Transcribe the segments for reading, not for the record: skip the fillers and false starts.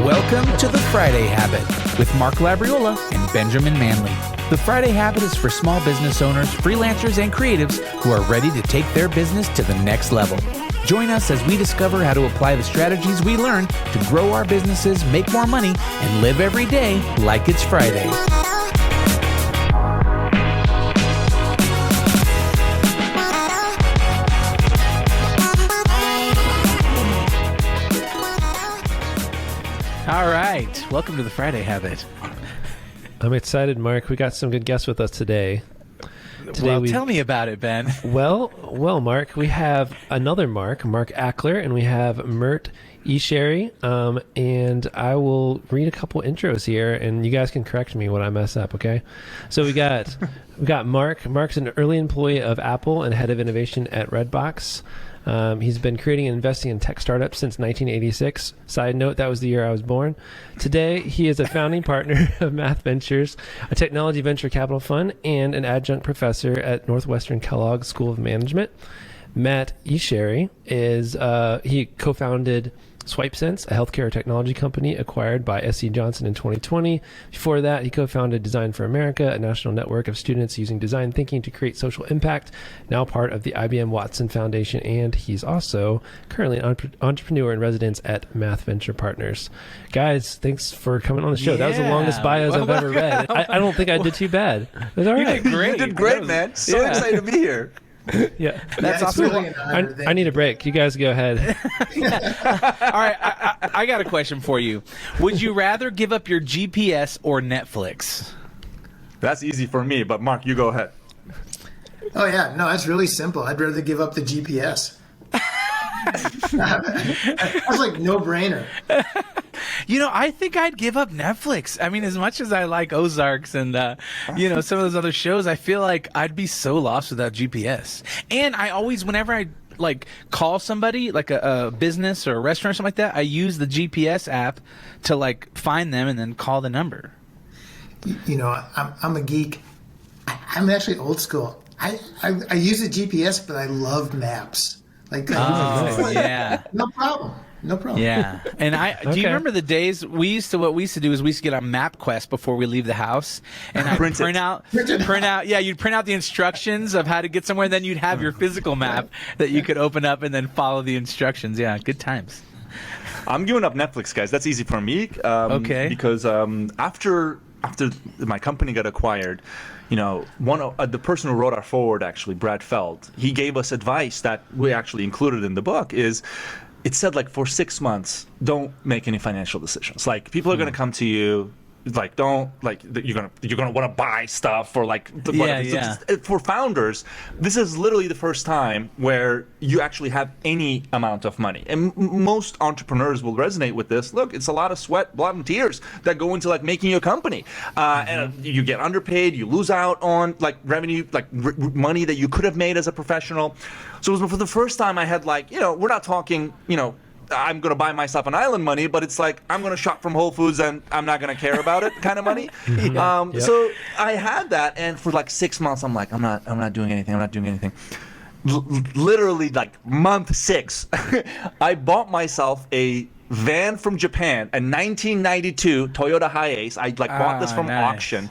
Welcome to The Friday Habit with Mark Labriola and Benjamin Manley. The Friday Habit is for small business owners, freelancers, and creatives who are ready to take their business to the next level. Join us as we discover how to apply the strategies we learned to grow our businesses, make more money, and live every day like it's Friday. All right. Welcome to The Friday Habit. I'm excited, Mark. We got some good guests with us today. Tell me about it, Ben. Well, Mark, we have another Mark Ackler, and we have Mert Isheri, and I will read a couple intros here, and you guys can correct me when I mess up, okay? So we got Mark. Mark's an early employee of Apple and head of innovation at Redbox. He's been creating and investing in tech startups since 1986. Side note, that was the year I was born. Today, he is a founding partner of Math Ventures, a technology venture capital fund, and an adjunct professor at Northwestern Kellogg School of Management. Matt Isheri he co-founded SwipeSense, a healthcare technology company acquired by SC Johnson in 2020. Before that, he co-founded Design for America, a national network of students using design thinking to create social impact, now part of the IBM Watson Foundation, and he's also currently an entrepreneur in residence at Math Venture Partners. Guys, thanks for coming on the show. That was the longest bios I've ever read. I don't think I did too bad. It was all right. You did great. You did great, man. So excited to be here. Yeah, that's awesome. Really I need a break. You guys go ahead. All right, I got a question for you. Would you rather give up your GPS or Netflix? That's easy for me, but Mark, you go ahead. Oh yeah, no, that's really simple. I'd rather give up the GPS. That's like no brainer. You know, I think I'd give up Netflix. I mean, as much as I like Ozarks and, some of those other shows, I feel like I'd be so lost without GPS. And I always, whenever I call somebody, like a business or a restaurant or something like that, I use the GPS app to find them and then call the number. You know, I'm a geek. I'm actually old school. I use the GPS, but I love maps. Yeah. No problem. Yeah. And do you remember the days what we used to do is we used to get on MapQuest before we leave the house, and I'd print out, you'd print out the instructions of how to get somewhere, and then you'd have your physical map that you could open up and then follow the instructions. Yeah, good times. I'm giving up Netflix, guys. That's easy for me. Okay. Because after my company got acquired, the person who wrote our forward, actually, Brad Feld, he gave us advice that we actually included in the book. It said, for 6 months, don't make any financial decisions. People are going to come to you. You're gonna want to buy stuff or for founders. This is literally the first time where you actually have any amount of money, and most entrepreneurs will resonate with this. Look, it's a lot of sweat, blood, and tears that go into making your company, and you get underpaid, you lose out on revenue, money that you could have made as a professional. So it was for the first time I had we're not talking I'm going to buy myself an island money, but it's I'm going to shop from Whole Foods and I'm not going to care about it kind of money. So I had that, and for 6 months I'm I'm not doing anything. Literally month 6, I bought myself a van from Japan, a 1992 Toyota Hiace. I bought this from auction,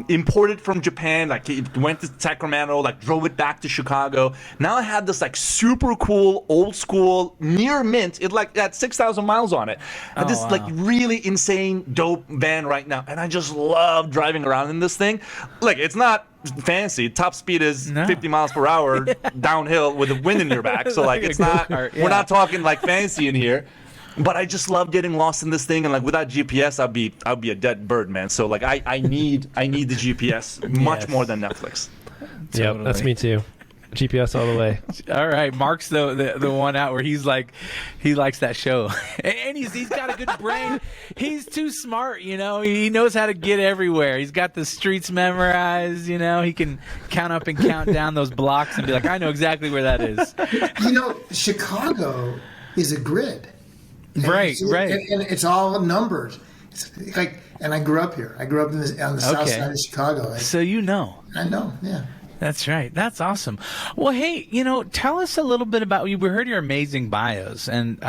imported from Japan. It went to Sacramento, drove it back to Chicago. Now I had this super cool, old school, near mint. It had 6,000 miles on it. And this really insane, dope van right now, and I just love driving around in this thing. It's not fancy. Top speed is 50 miles per hour downhill with the wind in your back. So it's not. We're not talking fancy in here. But I just love getting lost in this thing, and without GPS, I'll be a dead bird, man. So I need the GPS much more than Netflix. Totally. Yeah, that's me too. GPS all the way. All right, Mark's the one out where he's he likes that show, and he's got a good brain. He's too smart, He knows how to get everywhere. He's got the streets memorized. He can count up and count down those blocks and be I know exactly where that is. Chicago is a grid. Right. And it's all numbers. It's and I grew up here. I grew up on the south side of Chicago. So I know, yeah. That's right. That's awesome. Well, hey, tell us a little bit about, we heard your amazing bios, and,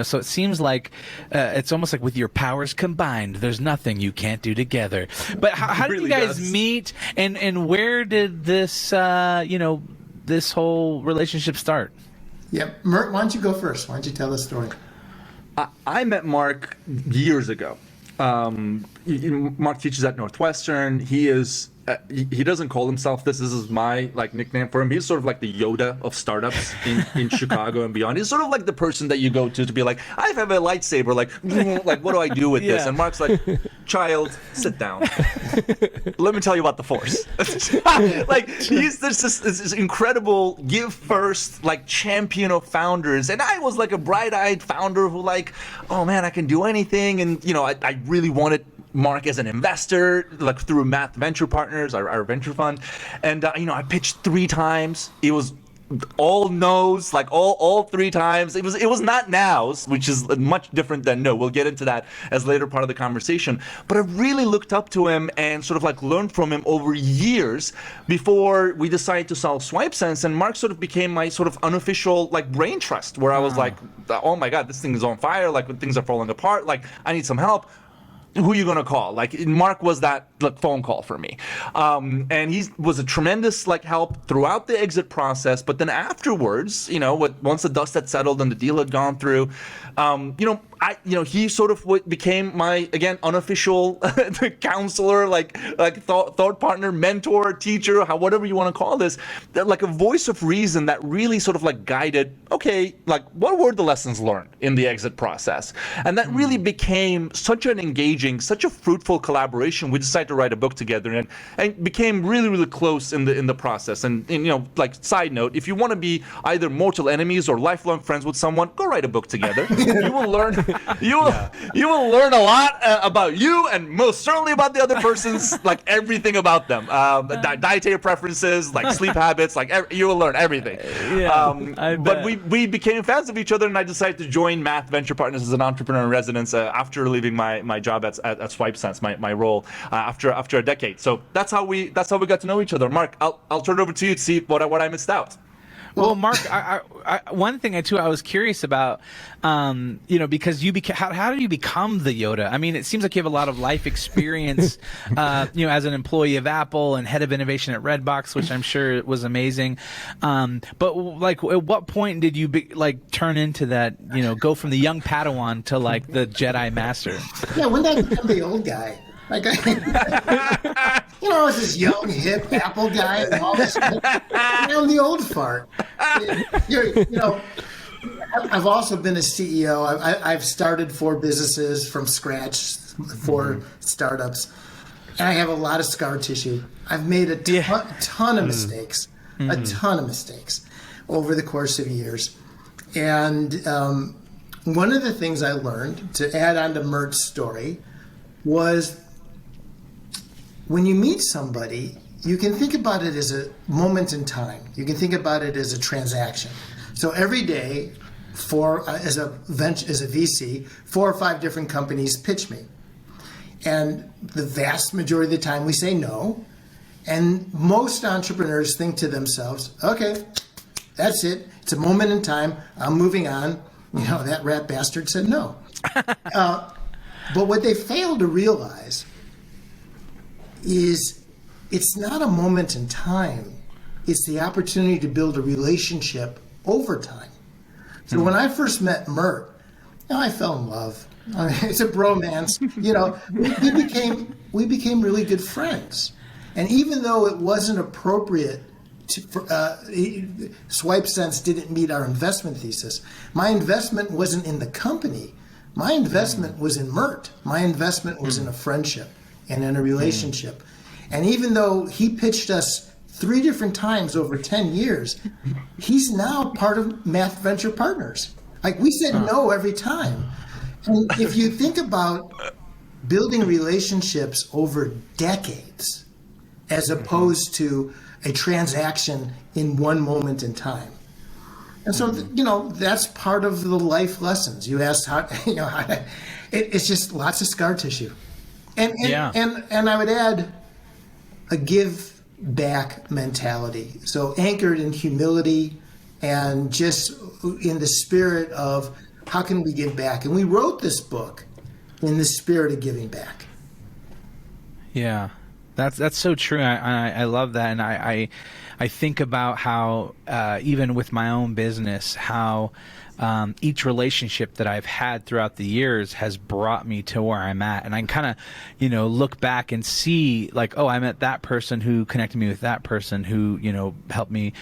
so it seems like it's almost like with your powers combined, there's nothing you can't do together. But how did you really guys does. meet, and where did this, this whole relationship start? Yep. Mert, why don't you go first? Why don't you tell the story? I met Mark years ago. Mark teaches at Northwestern. He is. He doesn't call himself this. This is my nickname for him. He's sort of like the Yoda of startups in Chicago and beyond. He's sort of like the person that you go to be like, I have a lightsaber. Like what do I do with this? Yeah. And Mark's like, child, sit down. Let me tell you about the Force. He's this incredible give first champion of founders, and I was like a bright-eyed founder who oh man, I can do anything, and I really wanted Mark as an investor, through Math Venture Partners, our venture fund, and I pitched 3 times. It was all no's, all 3 times. It was not nows, which is much different than no. We'll get into that as later part of the conversation. But I really looked up to him and sort of learned from him over years before we decided to sell SwipeSense. And Mark sort of became my sort of unofficial brain trust, where I was like, oh my God, this thing is on fire. Things are falling apart. I need some help. Who are you going to call? Mark was that phone call for me. And he was a tremendous help throughout the exit process. But then afterwards, once the dust had settled and the deal had gone through, he sort of became my, again, unofficial counselor, thought partner, mentor, teacher, whatever you want to call this, a voice of reason that really sort of guided, okay, what were the lessons learned in the exit process? And that really became such an engaging, such a fruitful collaboration. We decided to write a book together and became really, really close in the process. And side note, if you want to be either mortal enemies or lifelong friends with someone, go write a book together. You will learn. You will learn a lot about you, and most certainly about the other person's, everything about them, dietary preferences, sleep habits, you will learn everything. But we became fans of each other, and I decided to join Math Venture Partners as an entrepreneur in residence after leaving my job at SwipeSense, my role after a decade. So that's how we got to know each other. Mark, I'll turn it over to you to see what I missed out. Well, Mark, one thing I was curious about, because you how did you become the Yoda? I mean, it seems like you have a lot of life experience, as an employee of Apple and head of innovation at Redbox, which I'm sure was amazing. But at what point did you turn into that, go from the young Padawan to the Jedi Master? Yeah, when did I become the old guy? I was this young, hip Apple guy and all this. I'm the old fart. I've also been a CEO. I've started 4 businesses from scratch, 4 startups, and I have a lot of scar tissue. I've made a ton of mistakes, a ton of mistakes over the course of years. And one of the things I learned, to add on to Mert's story, was when you meet somebody, you can think about it as a moment in time. You can think about it as a transaction. So every day, as a VC, 4 or 5 different companies pitch me. And the vast majority of the time we say no. And most entrepreneurs think to themselves, okay, that's it. It's a moment in time. I'm moving on. That rat bastard said no. But what they fail to realize is it's not a moment in time. It's the opportunity to build a relationship over time. So when I first met Mert, I fell in love. I mean, it's a bromance. We became really good friends. And even though it wasn't appropriate SwipeSense didn't meet our investment thesis, my investment wasn't in the company. My investment was in Mert. My investment was in a friendship and in a relationship. And even though he pitched us 3 different times over 10 years, he's now part of Math Venture Partners. We said no every time. And if you think about building relationships over decades, as opposed to a transaction in one moment in time. And so, that's part of the life lessons. You asked it's just lots of scar tissue. And I would add a give back mentality. So anchored in humility and just in the spirit of how can we give back? And we wrote this book in the spirit of giving back. Yeah, that's so true. I love that, and I think about how even with my own business, how each relationship that I've had throughout the years has brought me to where I'm at, and I can kind of, look back and see like, oh, I met that person who connected me with that person who, helped me,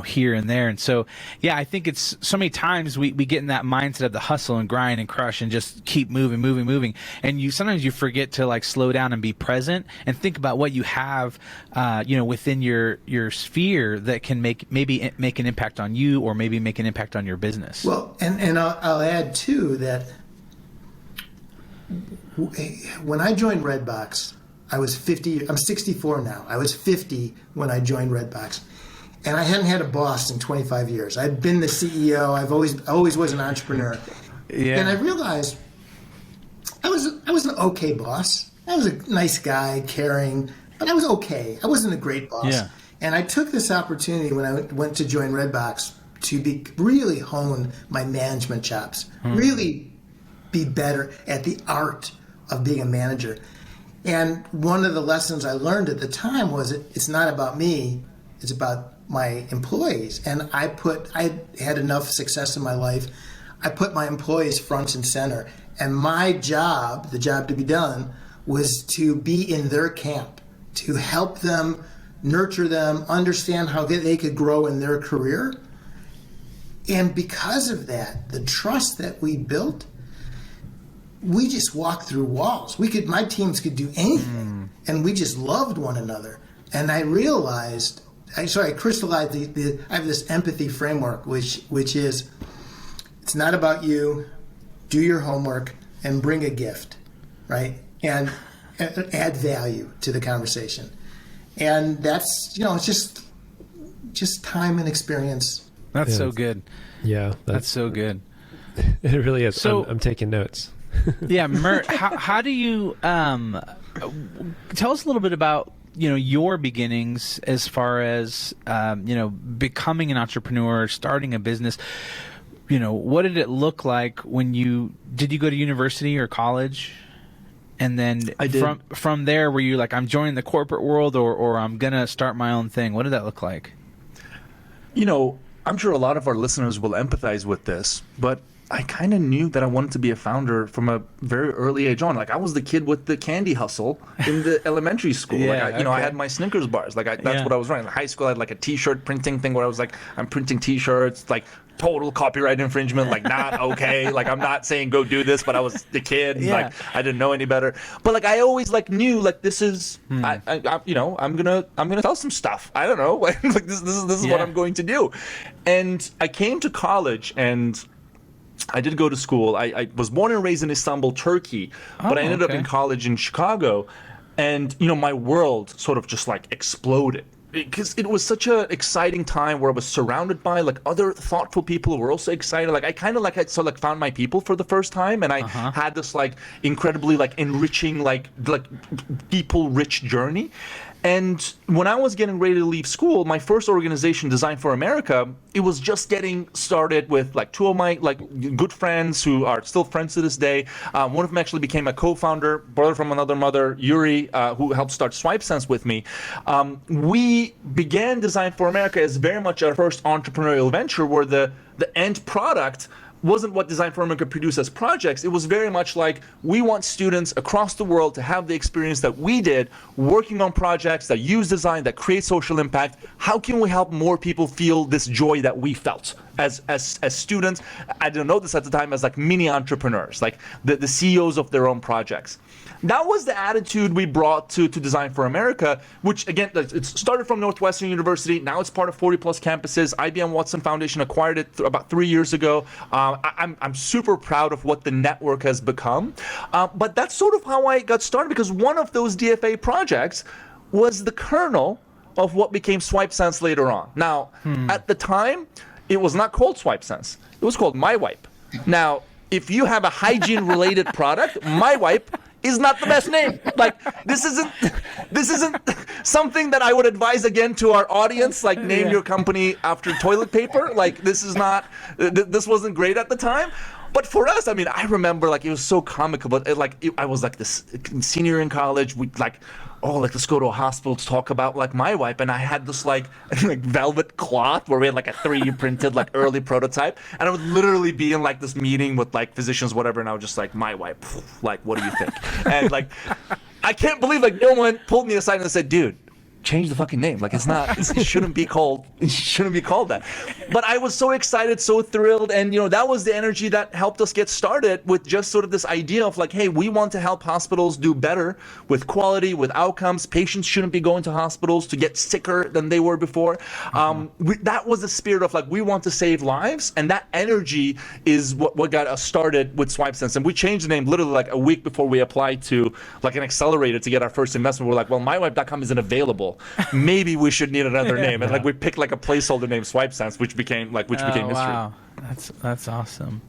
here and there. And so, yeah, I think it's so many times we get in that mindset of the hustle and grind and crush and just keep moving. And sometimes you forget to like slow down and be present and think about what you have, within your sphere that can maybe make an impact on you or maybe make an impact on your business. Well, and I'll add too that when I joined Redbox, I was 50. I'm 64 now. I was 50 when I joined Redbox, and I hadn't had a boss in 25 years. I'd been the CEO. I always was an entrepreneur, and I realized I was an okay boss. I was a nice guy, caring, but I was okay. I wasn't a great boss. Yeah. And I took this opportunity when I went to join Redbox to really hone my management chops, really be better at the art of being a manager. And one of the lessons I learned at the time was it's not about me, it's about my employees. And I had enough success in my life. I put my employees front and center. And my job, the job to be done, was to be in their camp, to help them, nurture them, understand how they could grow in their career. And because of that, the trust that we built, we just walked through walls. My teams could do anything, and we just loved one another. And I realized, I crystallized I have this empathy framework, which is, it's not about you. Do your homework and bring a gift, right? And add value to the conversation. And that's, it's just time and experience. That's so good. Yeah, that's so good. It really is. So, I'm taking notes. Yeah, Mert, how do you tell us a little bit about your beginnings as far as becoming an entrepreneur, starting a business? What did it look like when did you go to university or college? And then I did. From there, were you like, I'm joining the corporate world or I'm gonna start my own thing? What did that look like? I'm sure a lot of our listeners will empathize with this, but I kind of knew that I wanted to be a founder from a very early age on. Like, I was the kid with the candy hustle in the elementary school. Yeah, I had my Snickers bars. That's what I was running. In high school, I had like a T-shirt printing thing where I was like, I'm printing T-shirts, like total copyright infringement, like not okay. Like, I'm not saying go do this, but I was the kid. Yeah. Like, I didn't know any better. But like, I always like knew like this is, I'm gonna tell some stuff. I don't know. Like this is what I'm going to do. And I came to college and I did go to school. I was born and raised in Istanbul, Turkey, but I ended up in college in Chicago. And, my world sort of just like exploded. Because it was such an exciting time where I was surrounded by like other thoughtful people who were also excited. Like I kind of like found my people for the first time, and I had this like incredibly like enriching like people rich journey. And when I was getting ready to leave school, my first organization, Design for America, it was just getting started with like two of my like good friends who are still friends to this day. One of them actually became a co-founder, brother from another mother, Yuri, who helped start SwipeSense with me. We began Design for America as very much our first entrepreneurial venture, where the end product wasn't what Design for America produced as projects. It was very much like, we want students across the world to have the experience that we did working on projects that use design, that create social impact. How can we help more people feel this joy that we felt as students? I didn't know this at the time, as like mini entrepreneurs, like the CEOs of their own projects. That was the attitude we brought to Design for America, which again, it started from Northwestern University. Now it's part of 40 plus campuses. IBM Watson Foundation acquired it about 3 years ago. I'm super proud of what the network has become. But that's sort of how I got started, because one of those DFA projects was the kernel of what became SwipeSense later on. Now, at the time, it was not called SwipeSense. It was called MyWipe. Now, if you have a hygiene-related product, MyWipe is not the best name. Like, this isn't something that I would advise again to our audience. Like, name your company after toilet paper. Like, this is not. This wasn't great at the time. But for us, I mean, I remember like it was so comical. But I was like this senior in college. We like, oh, like let's go to a hospital to talk about like my wipe, and I had this like velvet cloth where we had like a 3D printed like early prototype, and I would literally be in like this meeting with like physicians, whatever, and I was just like, my wipe, like, what do you think? And like, I can't believe like no one pulled me aside and said, dude, change the fucking name. Like, it shouldn't be called that. But I was so excited, so thrilled, and that was the energy that helped us get started with just sort of this idea of like, hey, we want to help hospitals do better with quality, with outcomes. Patients shouldn't be going to hospitals to get sicker than they were before. That was the spirit of like, we want to save lives, and that energy is what got us started with SwipeSense. And we changed the name literally like a week before we applied to like an accelerator to get our first investment. We're like, well, mywipe.com isn't available. Maybe we should need another name, and like we picked like a placeholder name, SwipeSense, which became history. Wow, that's awesome.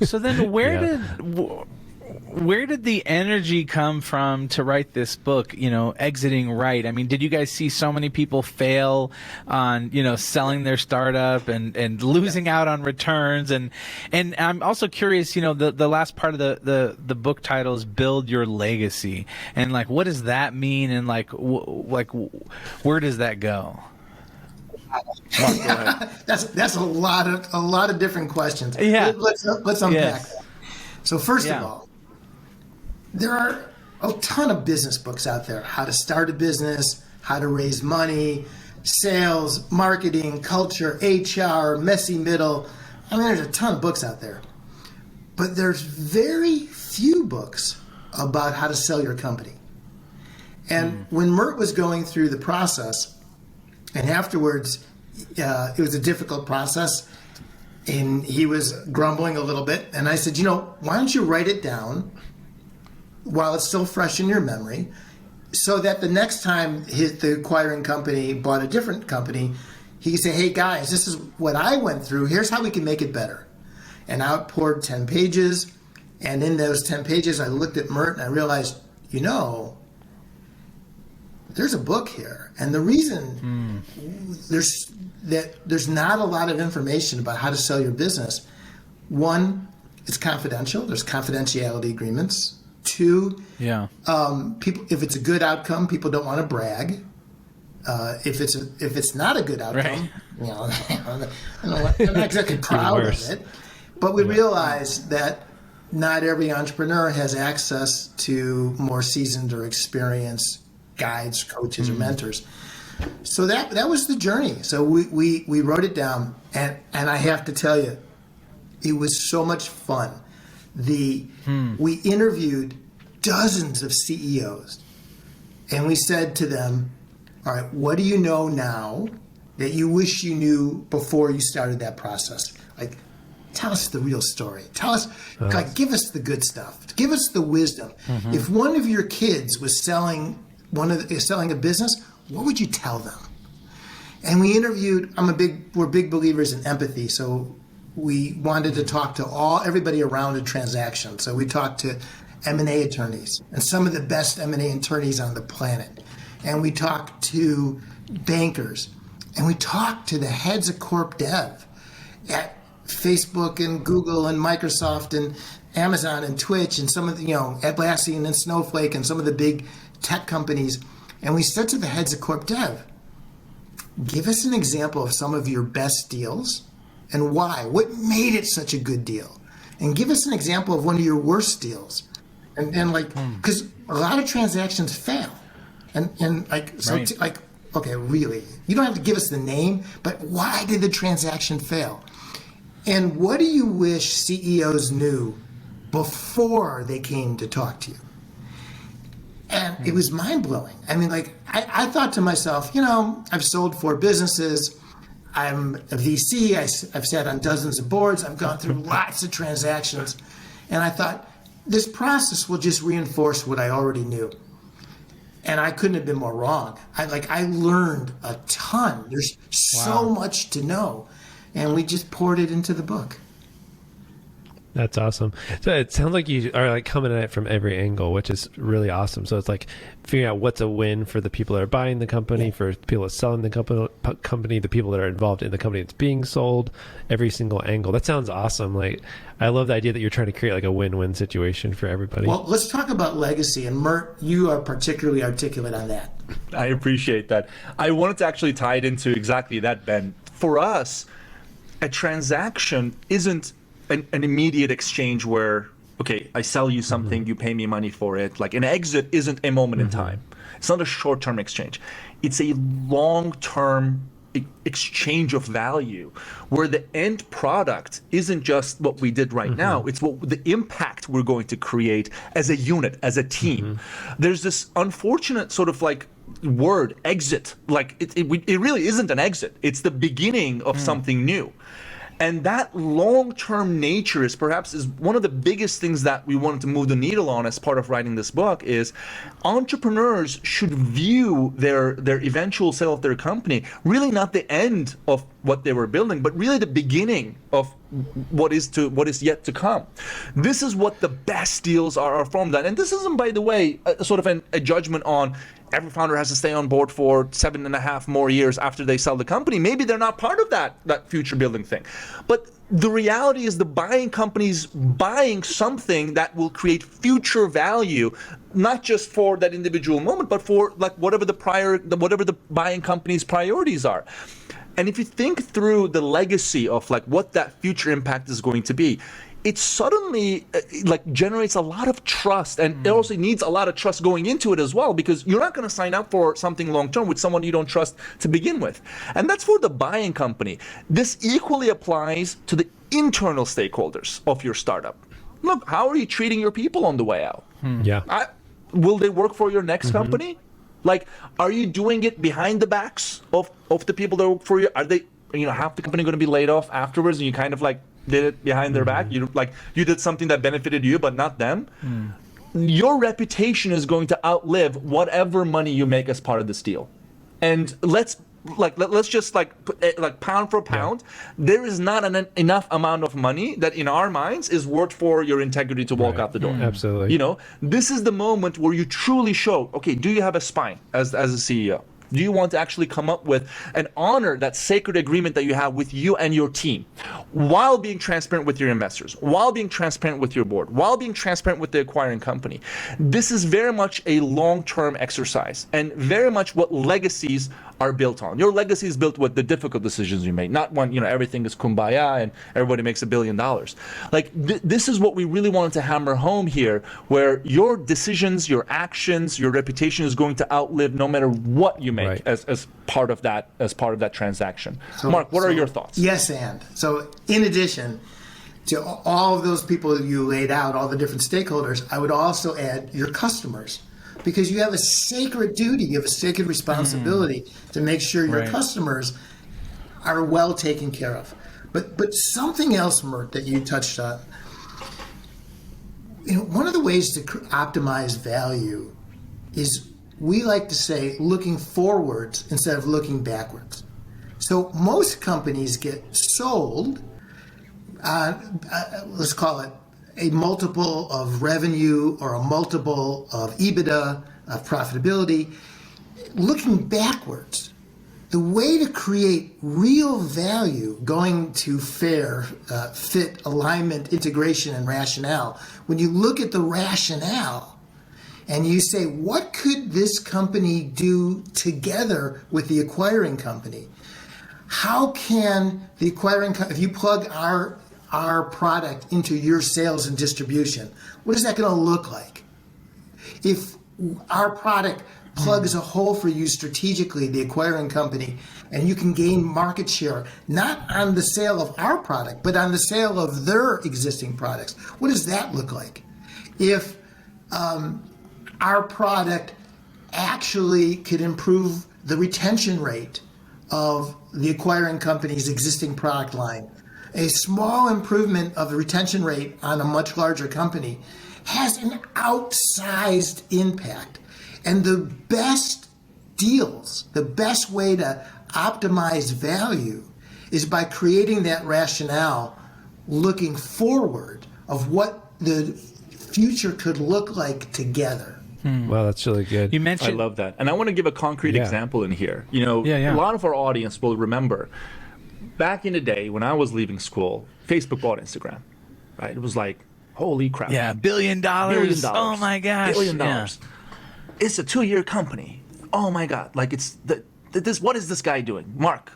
So then, where did the energy come from to write this book? Exiting right. I mean, did you guys see so many people fail on selling their startup and losing out on returns? And I'm also curious. The last part of the book title is "Build Your Legacy," and like, what does that mean? And like where does that go? That's a lot of different questions. Yeah. Let's unpack Yes. that. So first of all, there are a ton of business books out there. How to start a business, how to raise money, sales, marketing, culture, HR, messy middle. I mean, there's a ton of books out there. But there's very few books about how to sell your company. And when Mert was going through the process, and afterwards, it was a difficult process, and he was grumbling a little bit. And I said, why don't you write it down while it's still fresh in your memory, so that the next time the acquiring company bought a different company, he could say, hey guys, this is what I went through. Here's how we can make it better. And I poured 10 pages. And in those 10 pages, I looked at Mert and I realized, there's a book here. And the reason there's not a lot of information about how to sell your business. One, it's confidential. There's confidentiality agreements. Two, people, if it's a good outcome, people don't want to brag. If it's not a good outcome, I'm not exactly proud of it. But we realize that not every entrepreneur has access to more seasoned or experienced guides, coaches, or mentors. So that was the journey. So we wrote it down, and I have to tell you, it was so much fun. We interviewed dozens of CEOs, and we said to them, all right, what do you know now that you wish you knew before you started that process? Like, tell us the real story. Tell us, give us the good stuff. Give us the wisdom. If one of your kids was selling a business, what would you tell them? And we interviewed. We're big believers in empathy, so we wanted to talk to everybody around a transaction. So we talked to M&A attorneys and some of the best M&A attorneys on the planet. And we talked to bankers, and we talked to the heads of corp dev at Facebook and Google and Microsoft and Amazon and Twitch and some of the, Atlassian and Snowflake and some of the big tech companies. And we said to the heads of corp dev, give us an example of some of your best deals and why. What made it such a good deal? And give us an example of one of your worst deals. And because a lot of transactions fail. Okay, really, you don't have to give us the name, but why did the transaction fail? And what do you wish CEOs knew before they came to talk to you? And it was mind-blowing. I mean, I thought to myself, I've sold 4 businesses. I'm a VC. I've sat on dozens of boards. I've gone through lots of transactions. And I thought, this process will just reinforce what I already knew. And I couldn't have been more wrong. I learned a ton. There's so much to know. And we just poured it into the book. That's awesome. So it sounds like you are like coming at it from every angle, which is really awesome. So it's like figuring out what's a win for the people that are buying the company, for people that are selling the company, the people that are involved in the company that's being sold, every single angle. That sounds awesome. Like, I love the idea that you're trying to create like a win-win situation for everybody. Well, let's talk about legacy, and Mert, you are particularly articulate on that. I appreciate that. I wanted to actually tie it into exactly that, Ben. For us, a transaction isn't an immediate exchange where, okay, I sell you something, you pay me money for it. Like, an exit isn't a moment in time. It's not a short-term exchange. It's a long-term exchange of value where the end product isn't just what we did right now, it's what the impact we're going to create as a unit, as a team. There's this unfortunate sort of like word, exit. Like, it really isn't an exit. It's the beginning of something new. And that long-term nature is one of the biggest things that we wanted to move the needle on as part of writing this book. Is entrepreneurs should view their eventual sale of their company really not the end of what they were building, but really the beginning of what is yet to come. This is what the best deals are from that. And this isn't, by the way, sort of a judgment on every founder has to stay on board for 7.5 more years after they sell the company. Maybe they're not part of that future building thing. But the reality is the buying companies buying something that will create future value, not just for that individual moment, but for like whatever the buying company's priorities are. And if you think through the legacy of like what that future impact is going to be, it suddenly like generates a lot of trust, and it also needs a lot of trust going into it as well, because you're not going to sign up for something long term with someone you don't trust to begin with. And that's for the buying company. This equally applies to the internal stakeholders of your startup. Look, how are you treating your people on the way out? Yeah. Will they work for your next company? Like, are you doing it behind the backs of the people that work for you? Are they, half the company going to be laid off afterwards, and you kind of like did it behind their back? You did something that benefited you but not them. Your reputation is going to outlive whatever money you make as part of this deal. And let's just pound for pound, there is not enough amount of money that in our minds is worth for your integrity to walk out the door. Absolutely. This is the moment where you truly show, okay, do you have a spine as a CEO? Do you want to actually come up with and honor that sacred agreement that you have with you and your team, while being transparent with your investors, while being transparent with your board, while being transparent with the acquiring company? This is very much a long-term exercise, and very much what legacies are built on. Your legacy is built with the difficult decisions you make, not when everything is kumbaya and everybody makes $1 billion. Like this is what we really wanted to hammer home here, where your decisions, your actions, your reputation is going to outlive no matter what you make as part of that transaction. So, Mark, what are your thoughts? Yes, and so in addition to all of those people you laid out, all the different stakeholders, I would also add your customers. Because you have a sacred duty, you have a sacred responsibility to make sure your customers are well taken care of. But something else, Mert, that you touched on, one of the ways to optimize value is, we like to say, looking forwards instead of looking backwards. So most companies get sold, let's call it a multiple of revenue or a multiple of EBITDA, of profitability. Looking backwards, the way to create real value, going to fair, fit, alignment, integration, and rationale, when you look at the rationale and you say, what could this company do together with the acquiring company? How can the acquiring company, if you plug our product into your sales and distribution, what is that going to look like? If our product plugs a hole for you strategically, the acquiring company, and you can gain market share, not on the sale of our product, but on the sale of their existing products, what does that look like? If our product actually could improve the retention rate of the acquiring company's existing product line, a small improvement of the retention rate on a much larger company has an outsized impact. And the best deals, the best way to optimize value is by creating that rationale, looking forward of what the future could look like together. Wow, that's really good. You I mentioned love that. And I want to give a concrete Yeah. example in here. Yeah. A lot of our audience will remember back in the day when I was leaving school, Facebook bought Instagram, right? It was like, holy crap. $1 billion. $1 billion. Oh my gosh. $1 billion. Yeah. It's a 2-year company. Oh my God. Like what is this guy doing? Mark,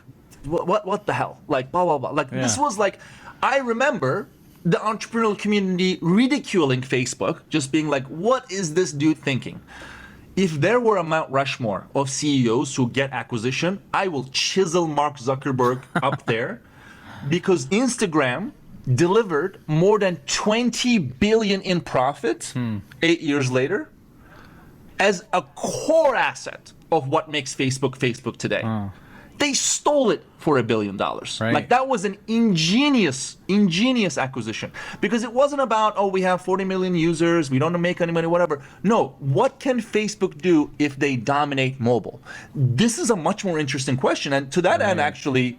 what the hell? Like blah, blah, blah. Like this was like, I remember the entrepreneurial community ridiculing Facebook, just being like, what is this dude thinking? If there were a Mount Rushmore of CEOs who get acquisition, I will chisel Mark Zuckerberg up there, because Instagram delivered more than 20 billion in profit 8 years later as a core asset of what makes Facebook today. They stole it for $1 billion. Right. Like that was an ingenious acquisition, because it wasn't about, oh, we have 40 million users, we don't make any money, whatever. No, what can Facebook do if they dominate mobile? This is a much more interesting question. And to that end, actually,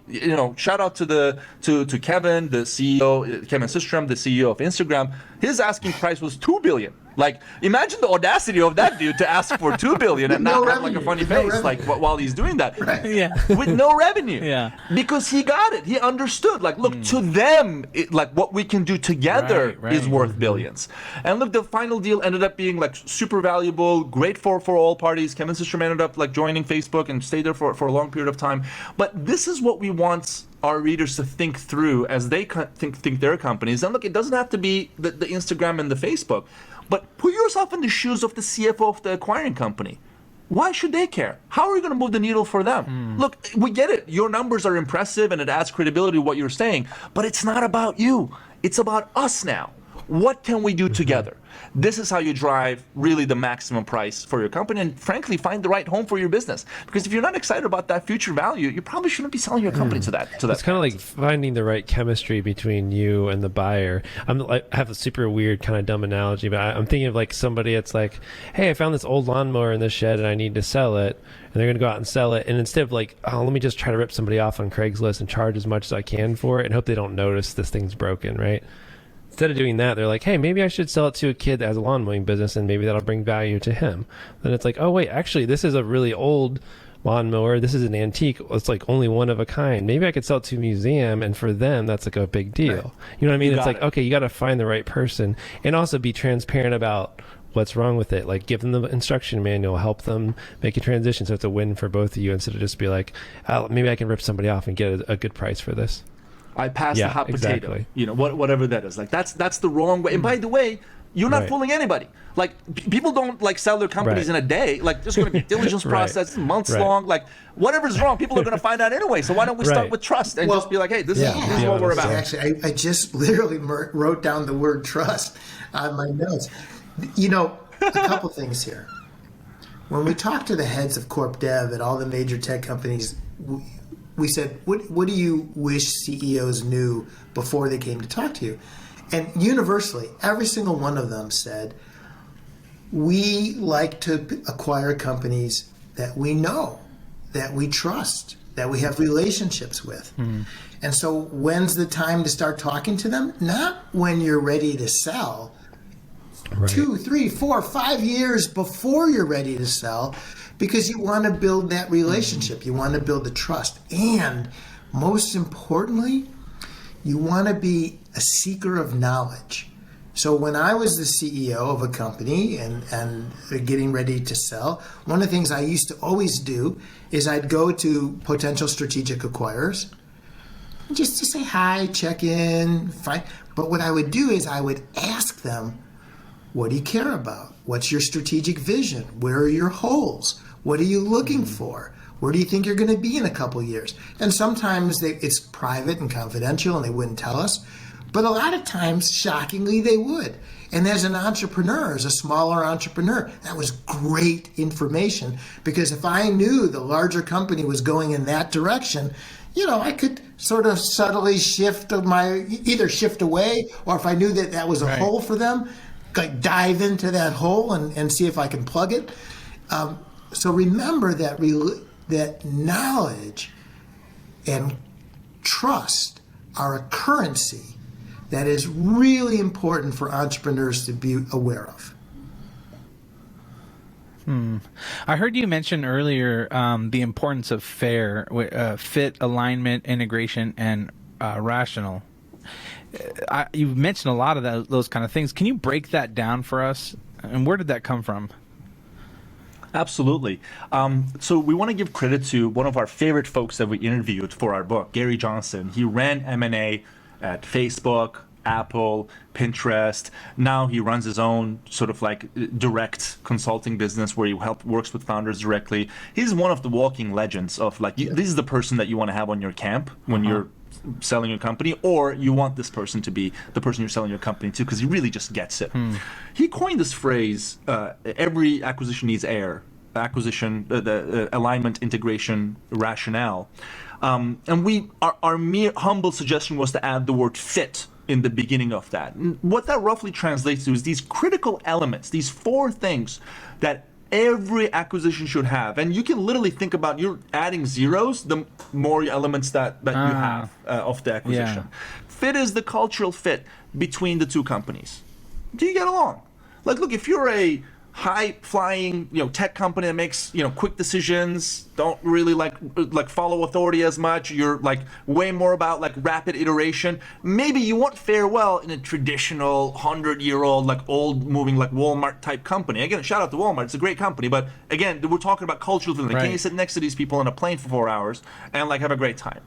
shout out to Kevin, the CEO, Kevin Systrom, the CEO of Instagram. His asking price was $2 billion. Like, imagine the audacity of that dude to ask for $2 billion and not have like a funny face, like while he's doing that, Yeah. with no revenue. Yeah. Because he got it. He understood. Like, look, to them, like what we can do together Right. is worth billions. And look, the final deal ended up being like super valuable, great for all parties. Kevin Systrom ended up like joining Facebook and stayed there for a long period of time. But this is what we want our readers to think through as they think their companies. And look, it doesn't have to be the Instagram and the Facebook, but put yourself in the shoes of the CFO of the acquiring company. Why should they care? How are you going to move the needle for them? Look, we get it. Your numbers are impressive and it adds credibility to what you're saying, but it's not about you. It's about us now. What can we do together? This is how you drive really the maximum price for your company, and frankly, find the right home for your business. Because if you're not excited about that future value, you probably shouldn't be selling your company to that. It's kind of like finding the right chemistry between you and the buyer. I have a super weird kind of dumb analogy, but I'm thinking of like somebody that's like, hey, I found this old lawnmower in the shed and I need to sell it. And they're going to go out and sell it. And instead of like, oh, let me just try to rip somebody off on Craigslist and charge as much as I can for it and hope they don't notice this thing's broken, right? Instead of doing that, they're like, hey, maybe I should sell it to a kid that has a lawn mowing business and maybe that'll bring value to him. Then it's like, oh, wait, actually, this is a really old lawnmower. This is an antique. It's like only one of a kind. Maybe I could sell it to a museum, and for them, that's like a big deal. Right. You know what I mean? It's like, okay, you got to find the right person and also be transparent about what's wrong with it. Like, give them the instruction manual, help them make a transition so it's a win for both of you instead of just be like, oh, maybe I can rip somebody off and get a good price for this. I passed the hot exactly. potato, whatever that is. Like that's the wrong way. And by the way, you're not fooling anybody. Like people don't like sell their companies in a day. Like there's going to be diligence process, months long. Like whatever's wrong, people are going to find out anyway. So why don't we start with trust and just be like, hey, this is what we're about. Actually, I just literally wrote down the word trust on my notes. A couple things here. When we talk to the heads of corp dev at all the major tech companies, we said, what do you wish CEOs knew before they came to talk to you? And universally, every single one of them said, we like to acquire companies that we know, that we trust, that we have relationships with. And so when's the time to start talking to them? Not when you're ready to sell. 2, 3, 4, 5 years before you're ready to sell, because you want to build that relationship. You want to build the trust. And most importantly, you want to be a seeker of knowledge. So when I was the CEO of a company and getting ready to sell, one of the things I used to always do is I'd go to potential strategic acquirers just to say hi, check in, fine. But what I would do is I would ask them, what do you care about? What's your strategic vision? Where are your holes? What are you looking for? Where do you think you're going to be in a couple years? And sometimes it's private and confidential and they wouldn't tell us. But a lot of times, shockingly, they would. And as an entrepreneur, as a smaller entrepreneur, that was great information, because if I knew the larger company was going in that direction, I could sort of subtly shift away, or if I knew that was a hole for them, like dive into that hole and see if I can plug it. So remember that knowledge and trust are a currency that is really important for entrepreneurs to be aware of. I heard you mention earlier the importance of FAIR, fit, alignment, integration, and rational. You've mentioned a lot of those kind of things. Can you break that down for us? And where did that come from? Absolutely. So we want to give credit to one of our favorite folks that we interviewed for our book, Gary Johnson. He ran M&A at Facebook, Apple, Pinterest. Now he runs his own sort of like direct consulting business where he works with founders directly. He's one of the walking legends of like, this is the person that you want to have on your camp when you're selling your company, or you want this person to be the person you're selling your company to because he really just gets it. He coined this phrase, every acquisition needs AIR, the alignment, integration, rationale. And our mere humble suggestion was to add the word fit in the beginning of that. And what that roughly translates to is these critical elements, these 4 things that every acquisition should have. And you can literally think about you're adding zeros, the more elements that you have of the acquisition. Yeah. Fit is the cultural fit between the 2 companies. Do you get along? Like, look, if you're a high-flying, tech company that makes, quick decisions, don't really like follow authority as much, you're like way more about like rapid iteration, maybe you won't fare well in a traditional 100-year-old like old moving like Walmart type company. Again, shout out to Walmart, it's a great company, but again, we're talking about cultural things. Like, can you sit next to these people on a plane for 4 hours and like have a great time?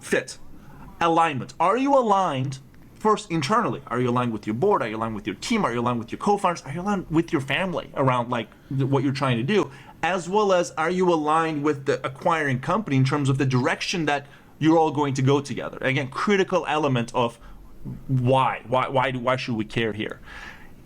Fit. Alignment. Are you aligned? First, internally, are you aligned with your board? Are you aligned with your team? Are you aligned with your co-founders? Are you aligned with your family around like what you're trying to do? As well as, are you aligned with the acquiring company in terms of the direction that you're all going to go together? Again, critical element of why should we care here?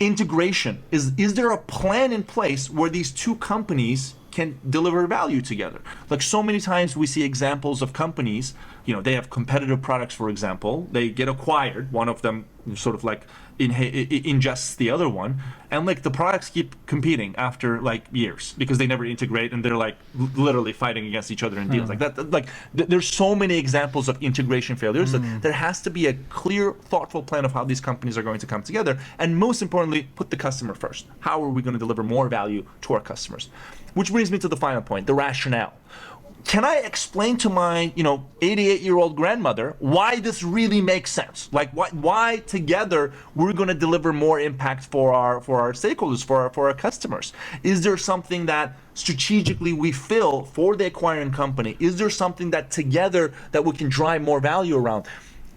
Integration. Is there a plan in place where these 2 companies can deliver value together? Like, so many times we see examples of companies, they have competitive products, for example, they get acquired, one of them sort of like ingests the other one, and like the products keep competing after like years because they never integrate and they're like literally fighting against each other in deals like that. Like, there's so many examples of integration failures that there has to be a clear, thoughtful plan of how these companies are going to come together, and most importantly, put the customer first. How are we going to deliver more value to our customers? Which brings me to the final point, the rationale. Can I explain to my 88-year-old grandmother why this really makes sense? Like, why together we're going to deliver more impact for our stakeholders, for our customers? Is there something that strategically we feel for the acquiring company? Is there something that together that we can drive more value around?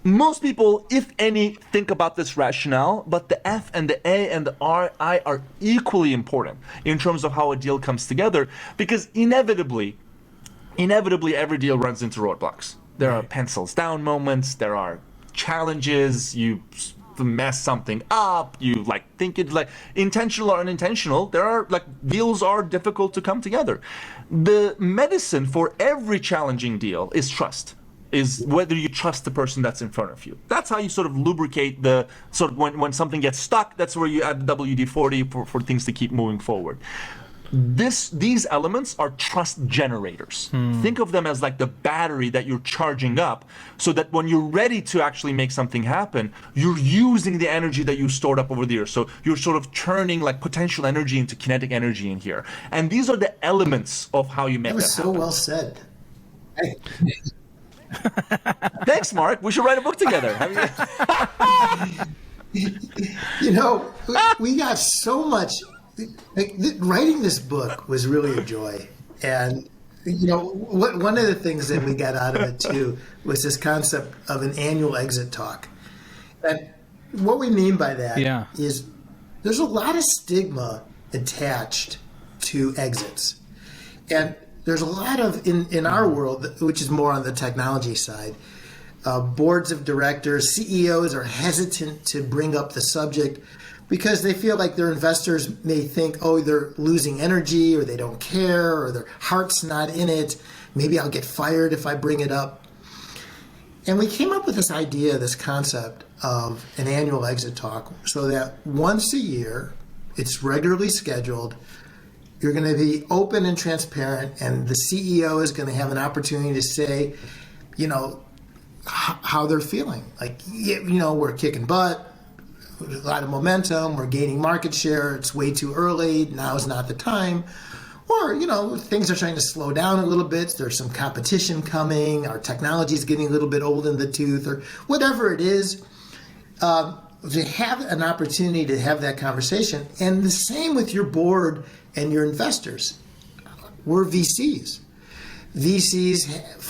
Most people, if any, think about this rationale, but the F and the A and the I are equally important in terms of how a deal comes together, because inevitably every deal runs into roadblocks. There are pencils down moments, there are challenges, you mess something up, you like think it like intentional or unintentional, there are like deals are difficult to come together. The medicine for every challenging deal is trust. Is whether you trust the person that's in front of you. That's how you sort of lubricate the sort of when something gets stuck, that's where you add the WD-40 for things to keep moving forward. These elements are trust generators. Think of them as like the battery that you're charging up so that when you're ready to actually make something happen, you're using the energy that you stored up over the years. So you're sort of turning like potential energy into kinetic energy in here. And these are the elements of how you make that happen. That was so well said. Thanks, Mark. We should write a book together. We got so much. Writing this book was really a joy, and one of the things that we got out of it too was this concept of an annual exit talk. And what we mean by that is there's a lot of stigma attached to exits, and there's a lot of in our world, which is more on the technology side, boards of directors, CEOs are hesitant to bring up the subject because they feel like their investors may think, oh, they're losing energy, or they don't care, or their heart's not in it. Maybe I'll get fired if I bring it up. And we came up with this idea, this concept of an annual exit talk, so that once a year, it's regularly scheduled, you're going to be open and transparent, and the CEO is going to have an opportunity to say, how they're feeling. Like, we're kicking butt, a lot of momentum, we're gaining market share, it's way too early, now is not the time. Or, things are starting to slow down a little bit, there's some competition coming, our technology is getting a little bit old in the tooth, or whatever it is. To have an opportunity to have that conversation, and the same with your board and your investors. We're VCs.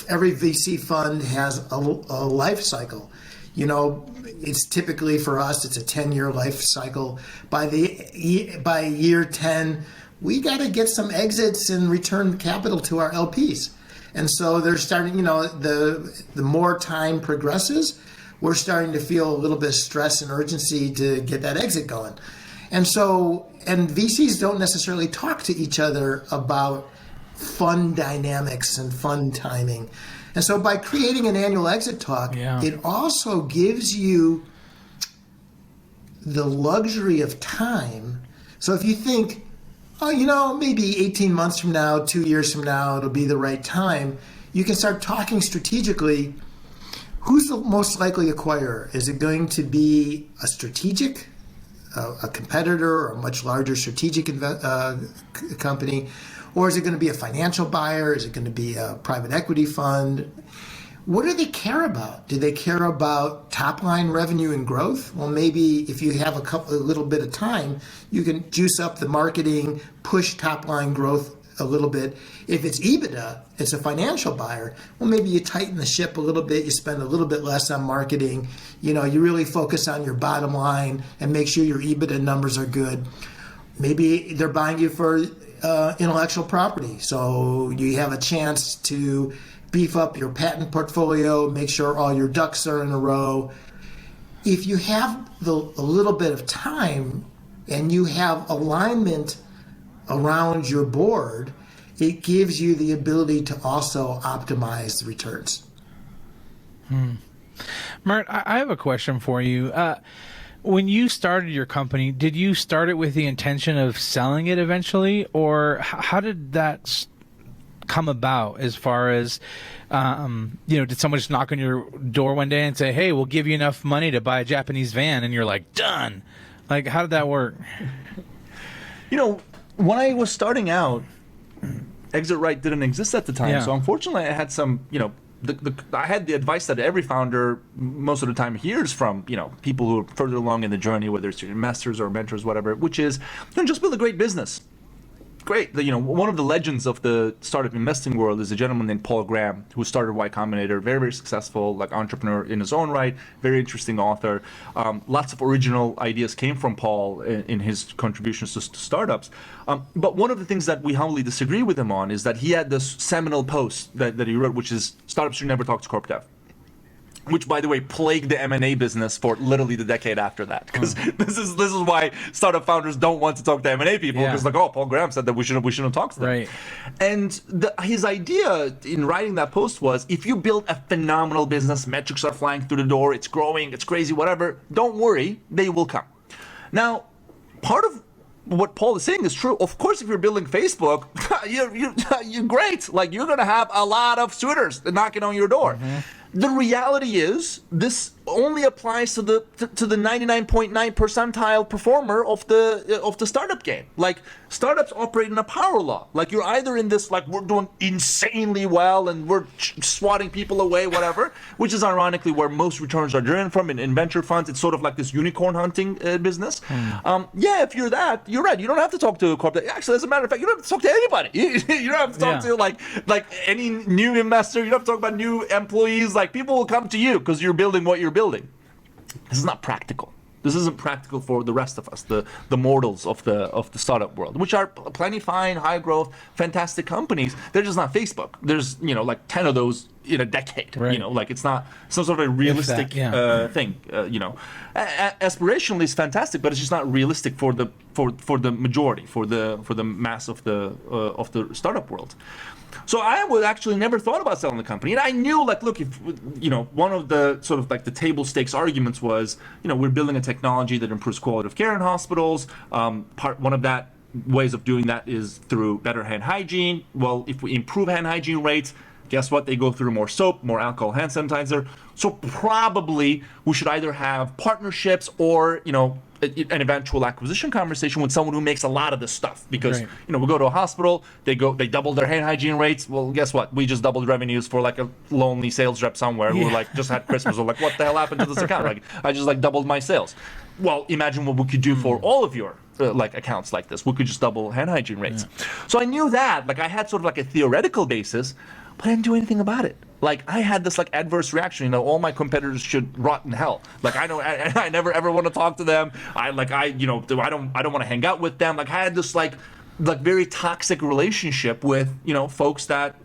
Every VC fund has a life cycle. It's typically for us, it's a 10-year life cycle. By year 10, we got to get some exits and return capital to our LPs. And so they're starting, the more time progresses, we're starting to feel a little bit of stress and urgency to get that exit going. And VCs don't necessarily talk to each other about fund dynamics and fund timing. And so by creating an annual exit talk, it also gives you the luxury of time. So if you think, maybe 18 months from now, 2 years from now, it'll be the right time, you can start talking strategically. Who's the most likely acquirer? Is it going to be a strategic, a competitor, or a much larger strategic company? Or is it going to be a financial buyer? Is it going to be a private equity fund? What do they care about? Do they care about top-line revenue and growth? Well, maybe if you have a little bit of time, you can juice up the marketing, push top-line growth a little bit. If it's EBITDA, it's a financial buyer, well, maybe you tighten the ship a little bit, you spend a little bit less on marketing, you really focus on your bottom line and make sure your EBITDA numbers are good. Maybe they're buying you for intellectual property, so you have a chance to beef up your patent portfolio, make sure all your ducks are in a row. If you have a little bit of time and you have alignment around your board, it gives you the ability to also optimize the returns. Mert, I have a question for you. When you started your company, did you start it with the intention of selling it eventually, or how did that come about? As far as, did someone just knock on your door one day and say, "Hey, we'll give you enough money to buy a Japanese van," and you're like, "Done"? Like, how did that work? When I was starting out, Exit Right didn't exist at the time, so unfortunately I had some, I had the advice that every founder most of the time hears from, people who are further along in the journey, whether it's your investors or mentors, whatever, which is, just build a great business. Great. One of the legends of the startup investing world is a gentleman named Paul Graham, who started Y Combinator, very, very successful, entrepreneur in his own right, very interesting author. Lots of original ideas came from Paul in his contributions to startups. But one of the things that we humbly disagree with him on is that he had this seminal post that he wrote, which is startups should never talk to corp dev. Which, by the way, plagued the M&A business for literally the decade after that. Because this is why startup founders don't want to talk to M&A people. Because Paul Graham said that we shouldn't talk to them. Right. And his idea in writing that post was, if you build a phenomenal business, metrics are flying through the door, it's growing, it's crazy, whatever, don't worry, they will come. Now, part of what Paul is saying is true. Of course, if you're building Facebook, you're great. You're going to have a lot of suitors knocking on your door. The reality is, this only applies to the 99.9 percentile performer of the startup game. Startups operate in a power law. You're either in this, we're doing insanely well and we're swatting people away, whatever, which is ironically where most returns are driven from in venture funds. It's sort of like this unicorn hunting business. If you're that, you're right. You don't have to talk to a corporate. Actually, as a matter of fact, you don't have to talk to anybody. You don't have to talk to any new investor. You don't have to talk about new employees. People will come to you because you're building what you're building. This is not practical. This isn't practical for the rest of us, the mortals of the startup world, which are plenty fine, high growth, fantastic companies. They're just not Facebook. There's 10 of those in a decade. Right. It's not some sort of a realistic thing. Aspirationally, it's fantastic, but it's just not realistic for the majority, for the mass of the startup world. So I would actually never thought about selling the company. And I knew, look, if, one of the sort of the table stakes arguments was, we're building a technology that improves quality of care in hospitals. One of that ways of doing that is through better hand hygiene. Well, if we improve hand hygiene rates, guess what? They go through more soap, more alcohol, hand sanitizer. So probably we should either have partnerships or, an eventual acquisition conversation with someone who makes a lot of this stuff, because Right. we go to a hospital, they double their hand hygiene rates. Well, guess what? We just doubled revenues for like a lonely sales rep somewhere who like just had Christmas. Or like, what the hell happened to this account? Like, I just like doubled my sales. Well, imagine what we could do for all of your like accounts like this. We could just double hand hygiene rates. So I knew that, like, I had sort of like a theoretical basis, but I didn't do anything about it. Like, I had this like adverse reaction. All my competitors should rot in hell. Like, I never ever want to talk to them. I don't want to hang out with them. Like, I had this like very toxic relationship with folks that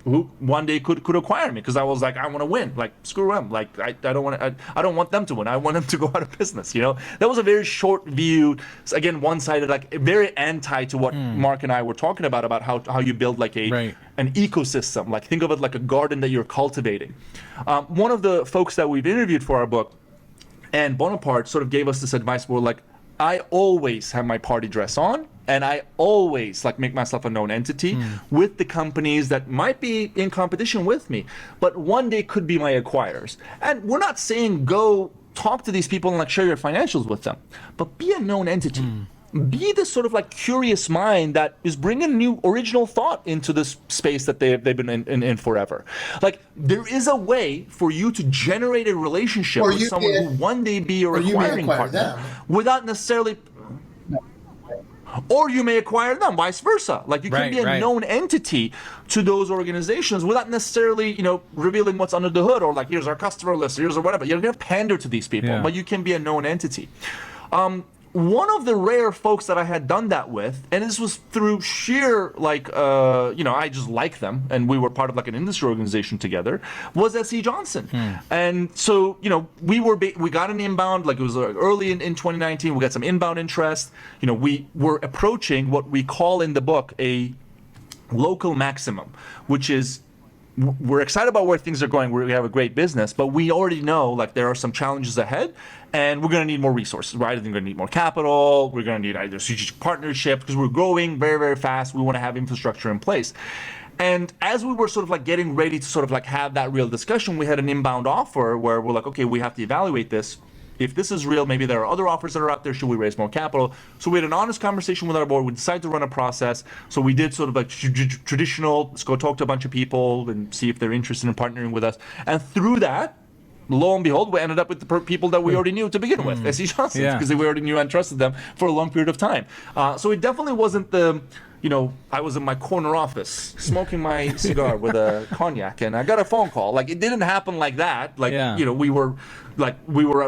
who one day could acquire me, because I was like, I want to win. Like, screw them. Like, I don't want them to win. I want them to go out of business. That was a very short view, again, one-sided, like very anti to what Mark and I were talking about how you build like an ecosystem. Like, think of it like a garden that you're cultivating. One of the folks that we've interviewed for our book, and Bonaparte, sort of gave us this advice where, like, I always have my party dress on, and I always like make myself a known entity with the companies that might be in competition with me, but one day could be my acquirers. And we're not saying go talk to these people and like share your financials with them, but be a known entity. Be this sort of like curious mind that is bringing new original thought into this space that they've been in forever. Like, there is a way for you to generate a relationship with someone who one day be your acquiring partner without necessarily. Or you may acquire them, vice versa. Like, you can be a known entity to those organizations without necessarily, revealing what's under the hood, or like, here's our customer list, here's or whatever. You don't have to pander to these people, but you can be a known entity. One of the rare folks that I had done that with, and this was through sheer like, I just like them, and we were part of like an industry organization together, was S.C. Johnson. And so, we got an inbound, like it was early in 2019, we got some inbound interest. We were approaching what we call in the book a local maximum, which is, we're excited about where things are going. We have a great business, but we already know like there are some challenges ahead, and we're going to need more resources, right? We're going to need more capital. We're going to need either strategic partnerships, because we're growing very, very fast. We want to have infrastructure in place. And as we were sort of like getting ready to sort of like have that real discussion, we had an inbound offer where we're like, okay, we have to evaluate this. If this is real, maybe there are other offers that are out there. Should we raise more capital? So we had an honest conversation with our board. We decided to run a process. So we did sort of like traditional, let's go talk to a bunch of people and see if they're interested in partnering with us. And through that, lo and behold, we ended up with the people that we already knew to begin with, S.C. Johnson, because we already knew and trusted them for a long period of time. So it definitely wasn't the, I was in my corner office smoking my cigar with a cognac, and I got a phone call. Like, it didn't happen like that. Like, we were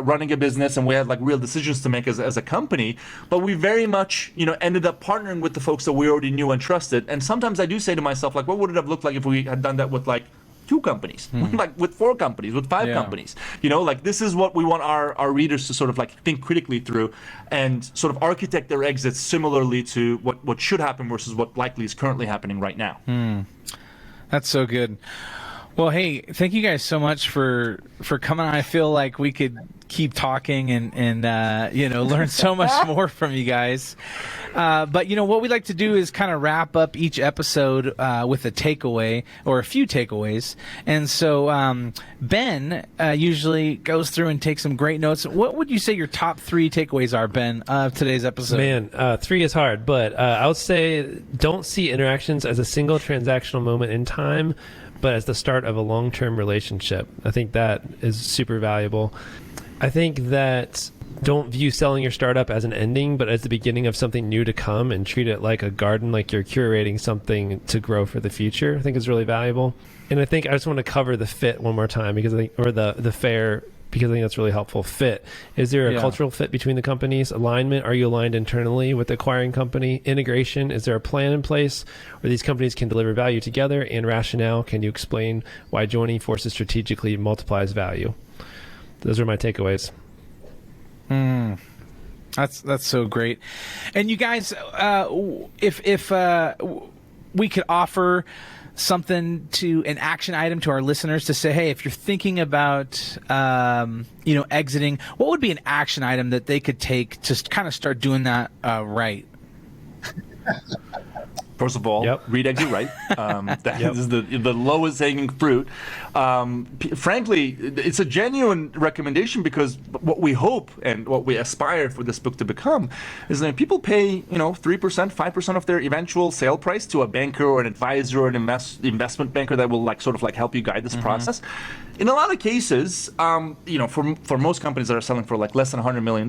running a business, and we had like real decisions to make as a company, but we very much, ended up partnering with the folks that we already knew and trusted. And sometimes I do say to myself, like, what would it have looked like if we had done that with like 2 companies, like with 4 companies, with 5 companies? Like, this is what we want our readers to sort of like think critically through and sort of architect their exits similarly to what should happen versus what likely is currently happening right now. That's so good. Well, hey, thank you guys so much for coming on. I feel like we could keep talking and learn so much more from you guys. But what we like to do is kind of wrap up each episode with a takeaway or a few takeaways. And so Ben usually goes through and takes some great notes. What would you say your top 3 takeaways are, Ben, of today's episode? Man, 3 is hard, but I would say don't see interactions as a single transactional moment in time, but as the start of a long-term relationship. I think that is super valuable. I think that don't view selling your startup as an ending, but as the beginning of something new to come, and treat it like a garden, like you're curating something to grow for the future. I think is really valuable. And I think I just want to cover the fit one more time, because I think, or the fair, because I think that's really helpful. Fit. Is there a cultural fit between the companies? Alignment. Are you aligned internally with the acquiring company? Integration. Is there a plan in place where these companies can deliver value together? And rationale. Can you explain why joining forces strategically multiplies value? Those are my takeaways. That's so great. And you guys, if we could offer something to an action item to our listeners to say, hey, if you're thinking about exiting, what would be an action item that they could take to kind of start doing that right? First of all, Yep. read Exit Right. That is the lowest hanging fruit. Frankly, it's a genuine recommendation because what we hope and what we aspire for this book to become is that people pay 3%, 5% of their eventual sale price to a banker or an advisor or an investment banker that will help you guide this process. In a lot of cases, for most companies that are selling for less than $100 million,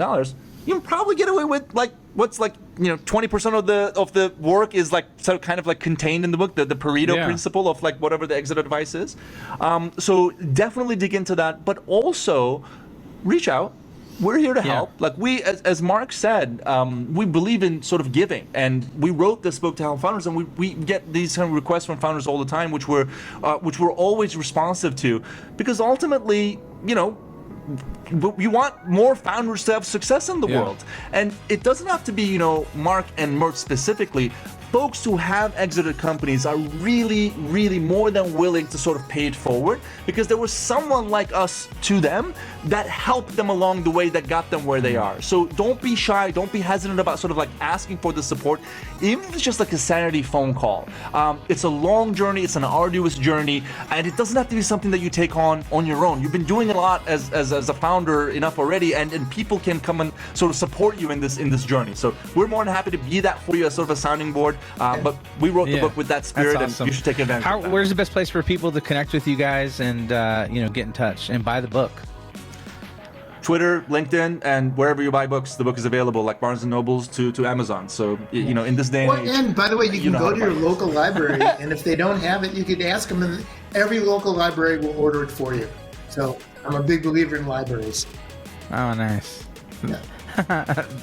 you can probably get away with 20% of the work is contained in the book, the Pareto principle of whatever the exit advice is. So definitely dig into that, but also reach out. We're here to help. We, as Mark said, we believe in sort of giving, and we wrote this book to help founders, and we get these kind of requests from founders all the time, which we're always responsive to, because ultimately, we want more founders to have success in the world, and it doesn't have to be Mark and Mert specifically. Folks who have exited companies are really, really more than willing to sort of pay it forward because there was someone like us to them that helped them along the way, that got them where they are. So don't be shy, don't be hesitant about asking for the support, even if it's just a sanity phone call. It's a long journey, it's an arduous journey, and it doesn't have to be something that you take on your own. You've been doing a lot as a founder enough already, and people can come and sort of support you in this journey. So we're more than happy to be that for you as sort of a sounding board. But we wrote the book with that spirit, awesome. and you should take advantage of that. Where's the best place for people to connect with you guys and get in touch and buy the book? Twitter, LinkedIn, and wherever you buy books, the book is available, like Barnes and Nobles to Amazon. So in this day and age. And by the way, you can go to your local library, and if they don't have it, you can ask them, and every local library will order it for you. So I'm a big believer in libraries. Oh, nice. Yeah.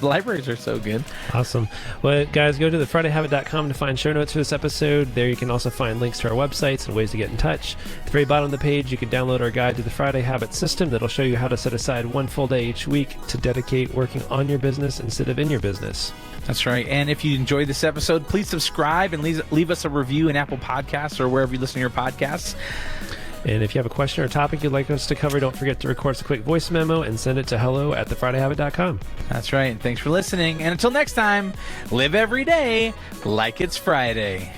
Libraries are so good. Awesome. Well, guys, go to thefridayhabit.com to find show notes for this episode. There you can also find links to our websites and ways to get in touch. At the very bottom of the page, you can download our guide to the Friday Habit System that'll show you how to set aside one full day each week to dedicate working on your business instead of in your business. That's right. And if you enjoyed this episode, please subscribe and leave us a review in Apple Podcasts or wherever you listen to your podcasts. And if you have a question or topic you'd like us to cover, don't forget to record us a quick voice memo and send it to hello@thefridayhabit.com. That's right. And thanks for listening. And until next time, live every day like it's Friday.